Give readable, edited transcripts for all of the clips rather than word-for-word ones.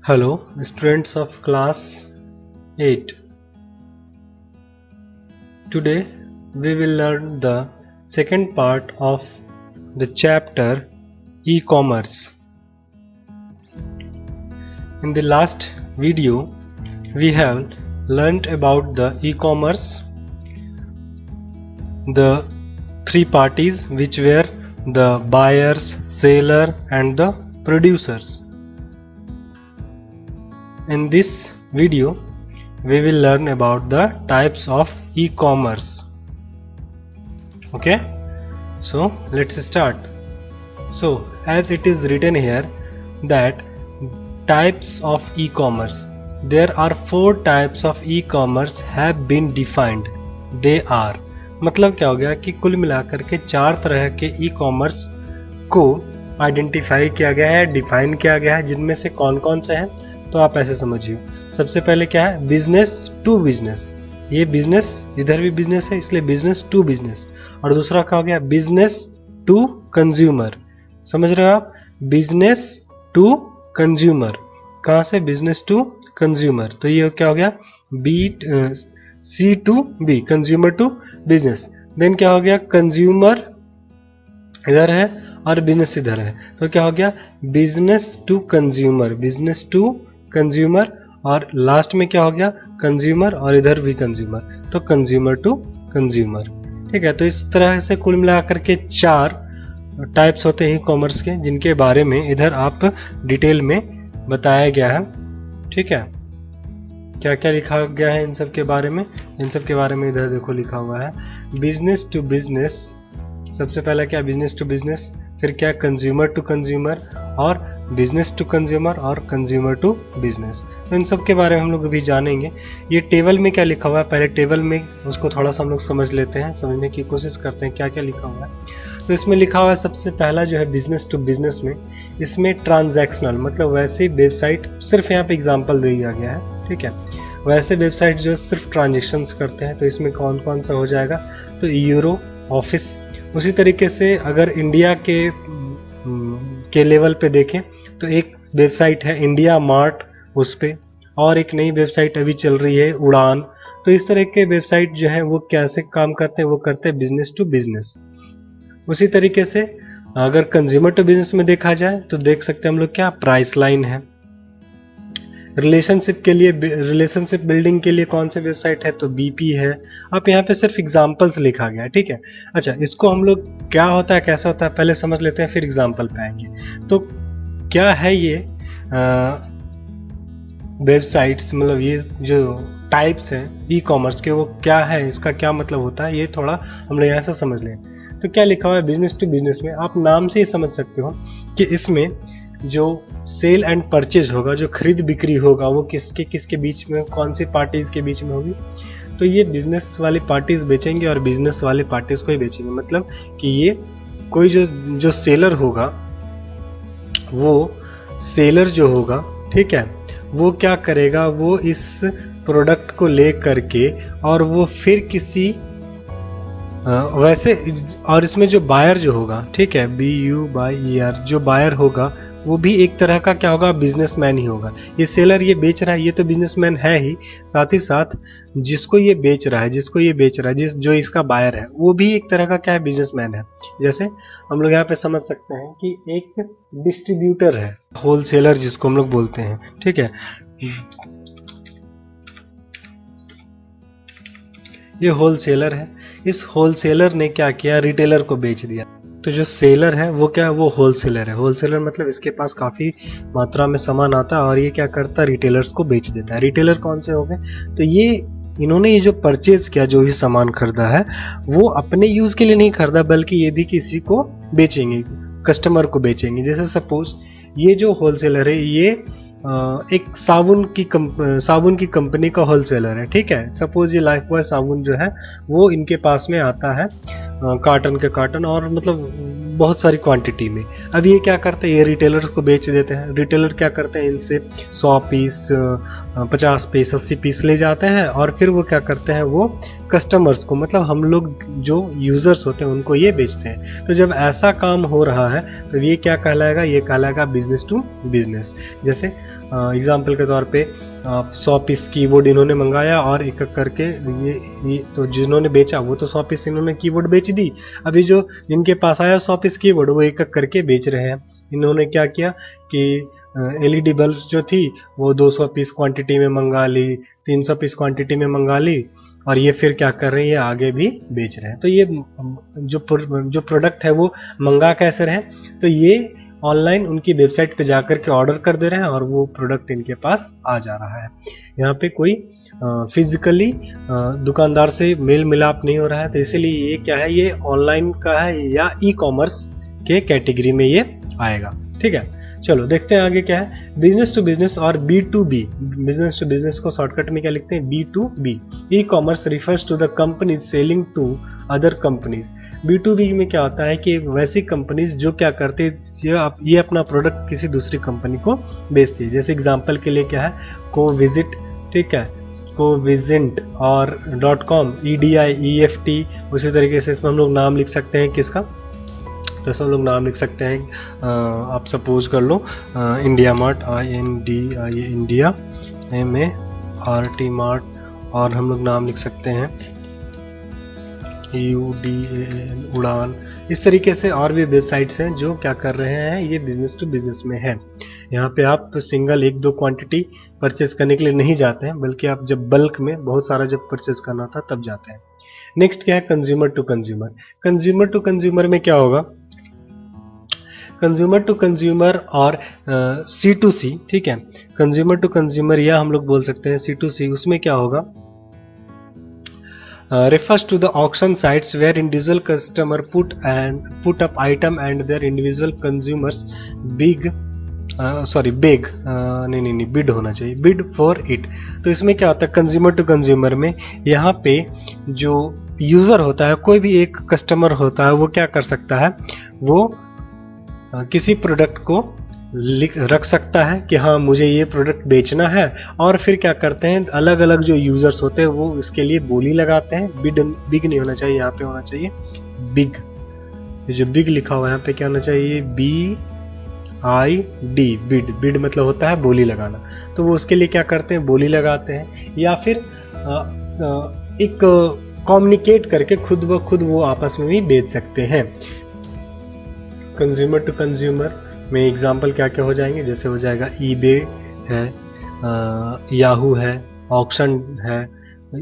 Hello, students of class 8. Today we will learn the second part of the chapter e-commerce. In the last video we have learnt about the e-commerce, the three parties which were the buyers, seller and the producers. In this video we will learn about the types of e-commerce. Okay, so let's start. So as it is written here that types of e-commerce, there are 4 types of e-commerce have been defined. They are, मतलब क्या हो गया कि कुल मिलाकर के 4 तरह के ई-कॉमर्स को आइडेंटिफाई किया गया है, डिफाइन किया गया है, जिनमें से कौन कौन से हैं तो आप ऐसे समझिए। सबसे पहले क्या है, बिजनेस टू बिजनेस। ये बिजनेस, इधर भी बिजनेस है इसलिए बिजनेस टू बिजनेस। और दूसरा क्या हो गया, बिजनेस टू कंज्यूमर। समझ रहे हो आप, बिजनेस टू कंज्यूमर। कहां से, बिजनेस टू कंज्यूमर। तो ये क्या हो गया, C to B, consumer to business. Then क्या हो गया, कंज्यूमर इधर है और बिजनेस इधर है, तो क्या हो गया, business to consumer, business to consumer. और लास्ट में क्या हो गया, कंज्यूमर और इधर भी कंज्यूमर, तो कंज्यूमर टू कंज्यूमर। ठीक है, तो इस तरह से कुल मिलाकर के 4 टाइप्स होते हैं ई कॉमर्स के, जिनके बारे में इधर आप डिटेल में बताया गया है। ठीक है, क्या क्या लिखा गया है इन सब के बारे में, इन सब के बारे में इधर देखो लिखा हुआ है। बिजनेस टू बिजनेस, सबसे पहला क्या, बिजनेस टू बिजनेस। फिर क्या, कंज्यूमर टू कंज्यूमर, और बिजनेस टू कंज्यूमर, और कंज्यूमर टू बिजनेस। तो इन सब के बारे में हम लोग अभी जानेंगे। ये टेबल में क्या लिखा हुआ है, पहले टेबल में उसको थोड़ा सा हम लोग समझ लेते हैं, समझने की कोशिश करते हैं क्या क्या लिखा हुआ है। तो इसमें लिखा हुआ है सबसे पहला जो है बिजनेस टू बिजनेस में, इसमें ट्रांजैक्शनल, मतलब वैसे वेबसाइट, सिर्फ यहाँ पे एग्जाम्पल दिया गया है। ठीक है, वैसे वेबसाइट जो सिर्फ ट्रांजेक्शन्स करते हैं, तो इसमें कौन कौन सा हो जाएगा, तो यूरो ऑफिस। उसी तरीके से अगर इंडिया के लेवल पे देखें तो एक वेबसाइट है इंडिया मार्ट, उस पे, और एक नई वेबसाइट अभी चल रही है उड़ान। तो इस तरह के वेबसाइट जो है वो कैसे काम करते हैं, वो करते हैं बिजनेस टू बिजनेस। उसी तरीके से अगर कंज्यूमर टू बिजनेस में देखा जाए तो देख सकते हैं हम लोग क्या, प्राइस लाइन है। रिलेशनशिप के लिए, रिलेशनशिप बिल्डिंग के लिए कौन से वेबसाइट है, तो बीपी है। आप यहाँ पे सिर्फ एग्जांपल्स लिखा गया है। ठीक है, अच्छा इसको हम लोग क्या होता है कैसा होता है पहले समझ लेते हैं, फिर एग्जांपल पे आएंगे। तो क्या है ये वेबसाइट्स, मतलब ये जो टाइप्स हैं ई कॉमर्स के, वो क्या है, इसका क्या मतलब होता है, ये थोड़ा हम लोग यहाँ से समझ लें। तो क्या लिखा हुआ है बिजनेस टू बिजनेस में, आप नाम से ही समझ सकते हो कि इसमें जो सेल एंड परचेज होगा, जो खरीद बिक्री होगा, वो किसके किसके बीच में, कौन सी पार्टीज के बीच में होगी, तो ये बिजनेस वाली पार्टीज बेचेंगे और बिजनेस वाली पार्टीज को ही बेचेंगे। मतलब कि ये कोई जो सेलर होगा, वो सेलर जो होगा, ठीक है, वो क्या करेगा, वो इस प्रोडक्ट को ले करके और वो फिर किसी वैसे, और इसमें जो बायर जो होगा, ठीक है, BUYER, जो बायर होगा वो भी एक तरह का क्या होगा, बिजनेसमैन ही होगा। ये सेलर ये बेच रहा है, ये तो बिजनेसमैन है ही, साथ ही साथ जिसको ये बेच रहा है, जो इसका बायर है, वो भी एक तरह का क्या है, बिजनेसमैन है। जैसे हम लोग यहाँ पे समझ सकते हैं कि एक डिस्ट्रीब्यूटर है, होलसेलर जिसको हम लोग बोलते हैं। ठीक है, ये होलसेलर है, इस होलसेलर ने क्या किया, रिटेलर को बेच दिया। तो जो सेलर है वो क्या है, वो होलसेलर है। होलसेलर मतलब इसके पास काफी मात्रा में सामान आता है और ये क्या करता है, रिटेलर्स को बेच देता है। रिटेलर कौन से हो गए, तो ये इन्होंने ये जो परचेज किया, जो भी सामान खरीदा है, वो अपने यूज के लिए नहीं खरीदा, बल्कि ये भी किसी को बेचेंगे, कस्टमर को बेचेंगे। जैसे सपोज ये जो होलसेलर है, ये एक साबुन की कंपनी का होलसेलर है। ठीक है, सपोज ये लाइफ बॉय साबुन जो है वो इनके पास में आता है कार्टन के कार्टन, और मतलब बहुत सारी क्वांटिटी में। अब ये क्या करते हैं, ये रिटेलर्स को बेच देते हैं। रिटेलर क्या करते हैं, इनसे 100 पीस 50 पीस 80 पीस ले जाते हैं और फिर वो क्या करते हैं, वो कस्टमर्स को, मतलब हम लोग जो यूजर्स होते हैं उनको ये बेचते हैं। तो जब ऐसा काम हो रहा है तो ये क्या कहलाएगा, ये कहलाएगा बिजनेस टू बिजनेस। जैसे एग्जाम्पल के तौर पे 100 पीस कीबोर्ड इन्होंने मंगाया और एक एक करके ये तो जिन्होंने बेचा वो तो 100 पीस इन्होंने कीबोर्ड बेच दी। अभी जो इनके पास आया 100 पीस कीबोर्ड वो एक एक करके बेच रहे हैं। इन्होंने क्या किया कि एलईडी बल्ब जो थी वो 200 पीस क्वांटिटी में मंगा ली, 300 पीस क्वांटिटी में मंगा ली और ये फिर क्या कर रहे हैं, ये आगे भी बेच रहे हैं। तो ये जो प्रोडक्ट है वो मंगा कैसे रहे, तो ये ऑनलाइन उनकी वेबसाइट पे जाकर के ऑर्डर कर दे रहे हैं और वो प्रोडक्ट इनके पास आ जा रहा है। यहाँ पे कोई फिजिकली दुकानदार से मेल मिलाप नहीं हो रहा है। तो इसीलिए ये क्या है, ये ऑनलाइन का है या ई कॉमर्स के कैटेगरी में ये आएगा। ठीक है, चलो देखते हैं आगे क्या है। बिजनेस टू बिजनेस और B2B। बिजनेस टू बिजनेस को शॉर्टकट में क्या लिखते हैं, B2B। E commerce refers to the companies selling to other companies. B2B में क्या होता है कि वैसी कंपनीज जो क्या करती है, ये अपना प्रोडक्ट किसी दूसरी कंपनी को बेचती है। जैसे एग्जांपल के लिए क्या है, कोविजिट, ठीक है, कोविजिंट और .com, EDI, EFT। उसी तरीके से इसमें हम लोग नाम लिख सकते हैं किसका, तो सब लोग नाम लिख सकते हैं। आप सपोज कर लो इंडिया मार्ट, INDIA इंडिया, MART मार्ट, और हम लोग नाम लिख सकते हैं UDAN उड़ान। इस तरीके से और भी वेबसाइट्स हैं जो क्या कर रहे हैं, ये बिजनेस टू बिजनेस में है। यहाँ पे आप सिंगल 1-2 क्वांटिटी परचेज करने के लिए नहीं जाते हैं, बल्कि आप जब बल्क में बहुत सारा जब परचेज करना होता है तब जाते हैं। नेक्स्ट क्या है, consumer to consumer. Consumer to consumer में क्या होगा, कंज्यूमर टू कंज्यूमर और C2C, ठीक है, कंज्यूमर टू कंज्यूमर या हम लोग बोल सकते हैं C2C। उसमें क्या होगा, refers to the auction sites where individual customer put up item and their individual consumers beg नहीं बिड होना चाहिए, बिड फॉर इट। तो इसमें क्या होता है, कंज्यूमर टू कंज्यूमर में यहाँ पे जो यूजर होता है, कोई भी एक कस्टमर होता है, वो क्या कर सकता है, वो किसी प्रोडक्ट को रख सकता है कि हाँ मुझे ये प्रोडक्ट बेचना है, और फिर क्या करते हैं, अलग अलग जो यूजर्स होते हैं वो इसके लिए बोली लगाते हैं। बिग नहीं होना चाहिए, यहाँ पे होना चाहिए बिग। ये जो बिग लिखा हुआ है यहाँ पे क्या होना चाहिए, BID, बिड मतलब होता है बोली लगाना। तो वो उसके लिए क्या करते हैं, बोली लगाते हैं, या फिर एक कम्युनिकेट करके खुद ब खुद वो आपस में भी बेच सकते हैं। कंज्यूमर टू कंज्यूमर में एग्जाम्पल क्या क्या हो जाएंगे, जैसे हो जाएगा eBay है, याहू है, ऑक्शन है,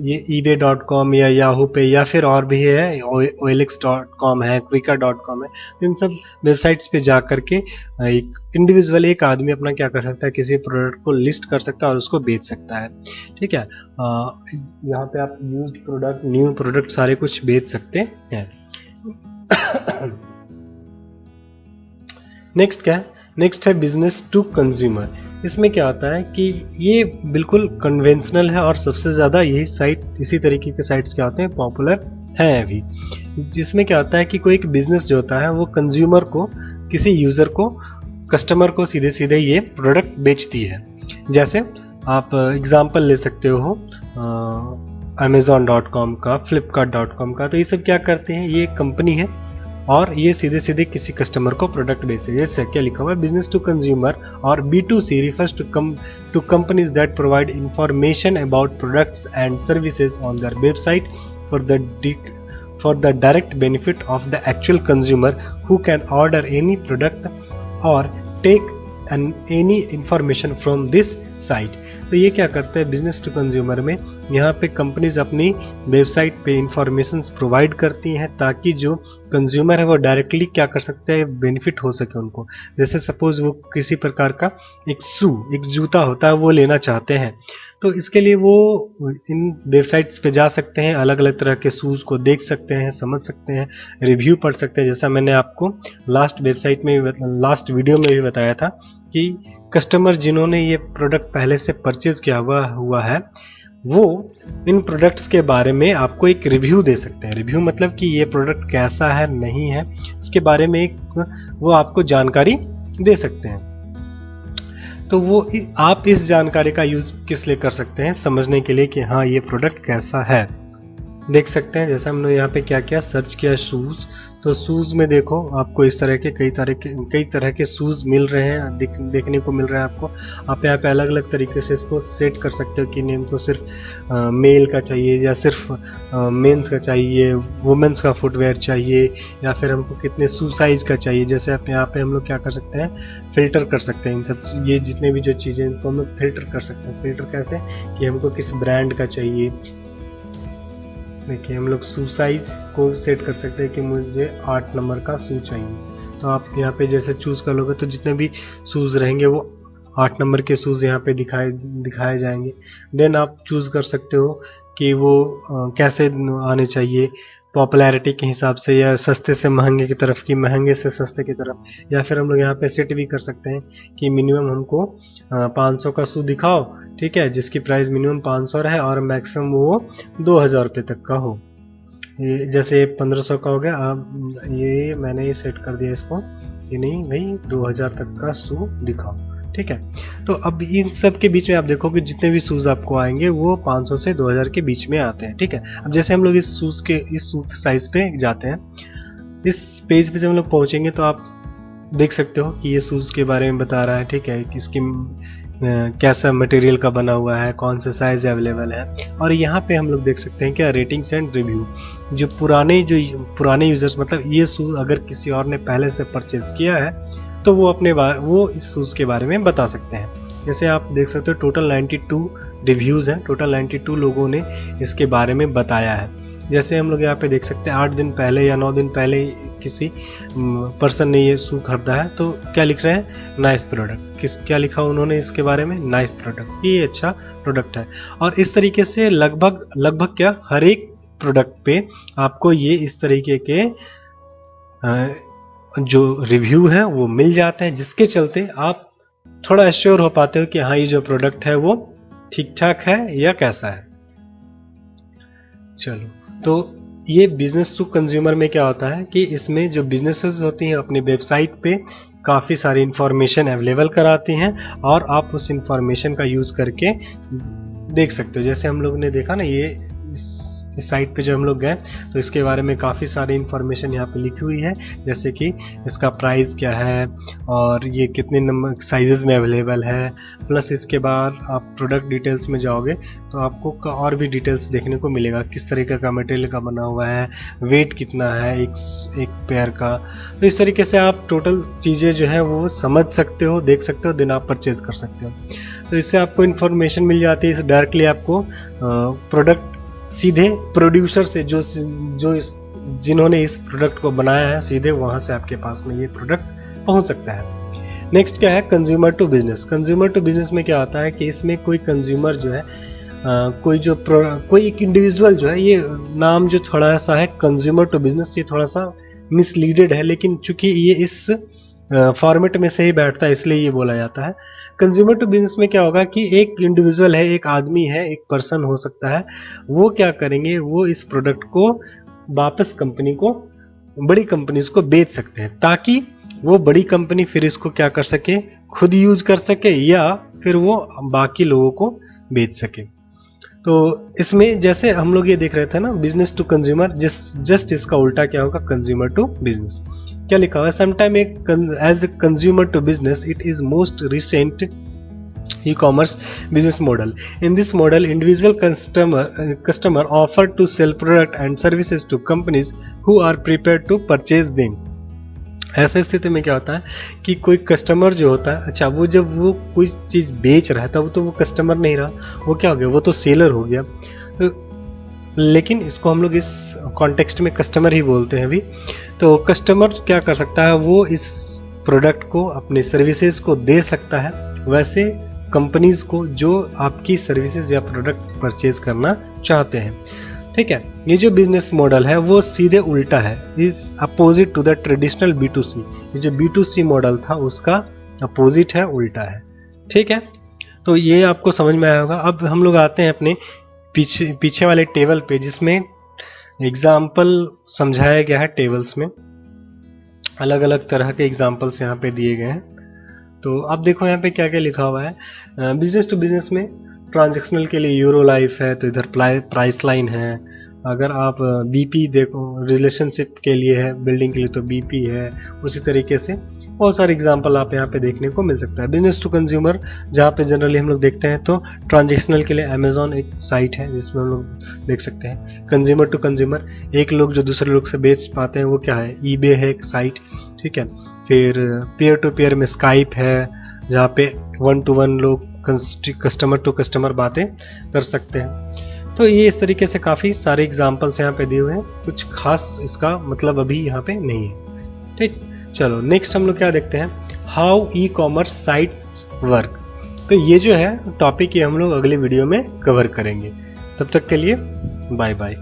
ये eBay.com या याहू पे, या फिर और भी है OLX.com है, Quikr.com है। तो इन सब वेबसाइट्स पे जा करके एक इंडिविजुअल एक आदमी अपना क्या कर सकता है, किसी प्रोडक्ट को लिस्ट कर सकता है और उसको बेच सकता है। ठीक है, यहाँ पे आप यूज्ड प्रोडक्ट, न्यू प्रोडक्ट सारे कुछ बेच सकते हैं। नेक्स्ट क्या है, नेक्स्ट है बिजनेस टू कंज्यूमर। इसमें क्या होता है कि ये बिल्कुल कन्वेंशनल है और सबसे ज़्यादा यही साइट, इसी तरीके के साइट्स क्या होते हैं, पॉपुलर हैं अभी। जिसमें क्या होता है कि कोई एक बिजनेस जो होता है वो कंज्यूमर को, किसी यूज़र को, कस्टमर को सीधे सीधे ये प्रोडक्ट बेचती है। जैसे आप एग्जांपल ले सकते हो Amazon.com का, Flipkart.com का। तो ये सब क्या करते हैं, ये कंपनी है और ये सीधे सीधे किसी कस्टमर को प्रोडक्ट बेचते हैं। जैसे क्या लिखा हुआ है, बिजनेस टू कंज्यूमर और B2C refers to companies that provide information about products and services on their website for the direct benefit of the actual consumer who can order any product or take any information from this site। तो ये क्या करते हैं, business to consumer में यहाँ पे companies अपनी website पे इंफॉर्मेशन प्रोवाइड करती हैं ताकि जो कंज्यूमर है वो डायरेक्टली क्या कर सकते हैं, बेनिफिट हो सके उनको। जैसे सपोज वो किसी प्रकार का एक जूता होता है वो लेना चाहते हैं, तो इसके लिए वो इन वेबसाइट्स पे जा सकते हैं, अलग अलग तरह के शूज़ को देख सकते हैं, समझ सकते हैं, रिव्यू पढ़ सकते हैं। जैसा मैंने आपको लास्ट वीडियो में भी बताया था कि कस्टमर जिन्होंने ये प्रोडक्ट पहले से परचेज किया हुआ है वो इन प्रोडक्ट्स के बारे में आपको एक रिव्यू दे सकते हैं। रिव्यू मतलब कि ये प्रोडक्ट कैसा है, नहीं है, उसके बारे में एक वो आपको जानकारी दे सकते हैं। तो वो आप इस जानकारी का यूज किस लिए कर सकते हैं, समझने के लिए कि हाँ ये प्रोडक्ट कैसा है। देख सकते हैं जैसे हमने यहाँ पे क्या किया, सर्च किया शूज़, तो शूज़ में देखो आपको इस तरह के कई तरह के शूज़ मिल रहे हैं, देखने को मिल रहा है आपको। आप यहाँ पे अलग अलग तरीके से इसको सेट कर सकते हो कि नेम को सिर्फ मेल का चाहिए या सिर्फ मेंस का चाहिए, वुमेंस का फुटवेयर चाहिए, या फिर हमको कितने शू साइज का चाहिए। जैसे आप यहाँ पे हम लोग क्या कर सकते हैं, फिल्टर कर सकते हैं इन सब, ये जितने भी जो चीज़ें इनको हम लोग फिल्टर कर सकते हैं। फिल्टर कैसे कि हमको किस ब्रांड का चाहिए। देखिए हम लोग शू साइज को सेट कर सकते हैं कि मुझे 8 नंबर का शू चाहिए, तो आप यहाँ पे जैसे चूज़ कर लोगे तो जितने भी शूज़ रहेंगे वो 8 नंबर के शूज़ यहाँ पे दिखाए जाएंगे। देन आप चूज़ कर सकते हो कि वो कैसे आने चाहिए, पॉपुलैरिटी के हिसाब से या सस्ते से महंगे की तरफ की महंगे से सस्ते की तरफ। या फिर हम लोग यहाँ पे सेट भी कर सकते हैं कि मिनिमम हमको 500 का शू दिखाओ, ठीक है, जिसकी प्राइस मिनिमम 500 रहे और मैक्सिमम वो 2000 रुपये तक का हो। ये जैसे 1500 का हो गया, अब ये मैंने ये सेट कर दिया इसको कि नहीं भाई 2000 तक का शू दिखाओ, ठीक है। तो अब इन सब के बीच में आप देखो कि जितने भी शूज़ आपको आएंगे वो 500 से 2000 के बीच में आते हैं, ठीक है। अब जैसे हम लोग इस शू साइज पे जाते हैं, इस पेज पे जब हम लोग पहुंचेंगे तो आप देख सकते हो कि ये शूज़ के बारे में बता रहा है, ठीक है, कि इसकी कैसा मटेरियल का बना हुआ है, कौन सा साइज अवेलेबल है। और यहाँ पे हम लोग देख सकते हैं क्या, रेटिंग्स एंड रिव्यू। जो पुराने यूजर्स, मतलब ये शूज़ अगर किसी और ने पहले से परचेज किया है तो वो इस शूज़ के बारे में बता सकते हैं। जैसे आप देख सकते हो टोटल 92 रिव्यूज़ हैं, टोटल 92 लोगों ने इसके बारे में बताया है। जैसे हम लोग यहाँ पे देख सकते हैं 8 दिन पहले या 9 दिन पहले किसी पर्सन ने ये शू खरीदा है, तो क्या लिख रहे हैं, नाइस प्रोडक्ट। क्या लिखा उन्होंने इसके बारे में, नाइस प्रोडक्ट, ये अच्छा प्रोडक्ट है। और इस तरीके से लगभग क्या हर एक प्रोडक्ट पे आपको ये इस तरीके के जो रिव्यू है वो मिल जाते हैं, जिसके चलते आप थोड़ा एश्योर हो पाते हो कि हाँ ये जो प्रोडक्ट है वो ठीक ठाक है या कैसा है। चलो, तो ये बिजनेस टू कंज्यूमर में क्या होता है कि इसमें जो बिजनेसेस होती हैं अपनी वेबसाइट पे काफ़ी सारी इंफॉर्मेशन अवेलेबल कराती हैं और आप उस इंफॉर्मेशन का यूज़ करके देख सकते हो। जैसे हम लोग ने देखा ना, ये इस साइट पे जब हम लोग गए तो इसके बारे में काफ़ी सारी इंफॉर्मेशन यहाँ पे लिखी हुई है, जैसे कि इसका प्राइस क्या है और ये कितने नंबर साइजेस में अवेलेबल है। प्लस इसके बाद आप प्रोडक्ट डिटेल्स में जाओगे तो आपको और भी डिटेल्स देखने को मिलेगा, किस तरीके का मटेरियल का बना हुआ है, वेट कितना है एक पेयर का। तो इस तरीके से आप टोटल चीज़ें जो है वो समझ सकते हो, देख सकते हो, देन आप परचेज कर सकते हो। तो इससे आपको इन्फॉर्मेशन मिल जाती है, डायरेक्टली आपको प्रोडक्ट सीधे प्रोड्यूसर से जिन्होंने इस प्रोडक्ट को बनाया है, सीधे वहां से आपके पास में ये प्रोडक्ट पहुंच सकता है। नेक्स्ट क्या है, consumer to business. Consumer to business में क्या होता है कि इसमें कोई कंज्यूमर जो है कोई एक इंडिविजुअल जो है, ये नाम जो थोड़ा सा है कंज्यूमर टू बिजनेस, ये थोड़ा सा मिसलीडेड है, लेकिन चूंकि ये इस फॉर्मेट में से ही बैठता है इसलिए ये बोला जाता है। कंज्यूमर टू बिजनेस में क्या होगा कि एक इंडिविजुअल है, एक आदमी है, एक पर्सन हो सकता है, वो क्या करेंगे, वो इस प्रोडक्ट को वापस कंपनी को, बड़ी कंपनीज को बेच सकते हैं, ताकि वो बड़ी कंपनी फिर इसको क्या कर सके, खुद यूज कर सके या फिर वो बाकी लोगों को बेच सके। तो इसमें जैसे हम लोग ये देख रहे थे ना, बिजनेस टू कंज्यूमर, जस्ट इसका उल्टा क्या होगा, कंज्यूमर टू बिजनेस। क्या लिखा हुआ है, sometime as a consumer to business it is most recent e-commerce business model. In this model, individual customer offer to sell product and services to companies who are prepared to purchase them. ऐसे स्थिति में क्या होता है कि कोई customer जो होता है, अच्छा वो जब वो कोई चीज़ बेच रहा था तो वो कस्टमर नहीं रहा, वो क्या हो गया, वो तो सेलर हो गया। तो लेकिन इसको हम लोग इस कॉन्टेक्स्ट में कस्टमर ही बोलते हैं अभी। तो कस्टमर क्या कर सकता है, वो इस प्रोडक्ट को, अपने सर्विसेज को दे सकता है वैसे कंपनीज को जो आपकी सर्विसेज या प्रोडक्ट परचेज करना चाहते हैं, ठीक है। ये जो बिजनेस मॉडल है वो सीधे उल्टा है, is opposite to the traditional B2C। ये जो B2C मॉडल था उसका अपोजिट है, उल्टा है, ठीक है। तो ये आपको समझ में आया होगा। अब हम लोग आते हैं अपने पीछे वाले टेबल पे, जिसमें एग्जाम्पल समझाया गया है। टेबल्स में अलग अलग तरह के एग्जाम्पल्स यहाँ पे दिए गए हैं। तो आप देखो यहाँ पे क्या क्या लिखा हुआ है। बिजनेस टू बिजनेस में ट्रांजैक्शनल के लिए यूरो लाइफ है, तो इधर प्राइस लाइन है। अगर आप बीपी देखो, रिलेशनशिप के लिए है, बिल्डिंग के लिए तो बीपी है। उसी तरीके से बहुत सारे एग्जाम्पल आप यहाँ पे देखने को मिल सकता है। बिजनेस टू कंज्यूमर जहाँ पे जनरली हम लोग देखते हैं, तो ट्रांजैक्शनल के लिए अमेजोन एक साइट है जिसमें हम लोग देख सकते हैं। कंज्यूमर टू कंज्यूमर, एक लोग जो दूसरे लोग से बेच पाते हैं, वो क्या है, ईबे है एक साइट, ठीक है। फिर पीयर टू पीयर में स्काइप है, जहाँ पे 1 to 1 लोग कस्टमर टू कस्टमर बातें कर सकते हैं। तो ये इस तरीके से काफ़ी सारे एग्जाम्पल्स यहाँ पे दिए हुए हैं। कुछ खास इसका मतलब अभी यहाँ पे नहीं है, ठीक। चलो नेक्स्ट हम लोग क्या देखते हैं, how e commerce sites work. तो ये जो है टॉपिक, ये हम लोग अगले वीडियो में कवर करेंगे। तब तक के लिए बाय बाय।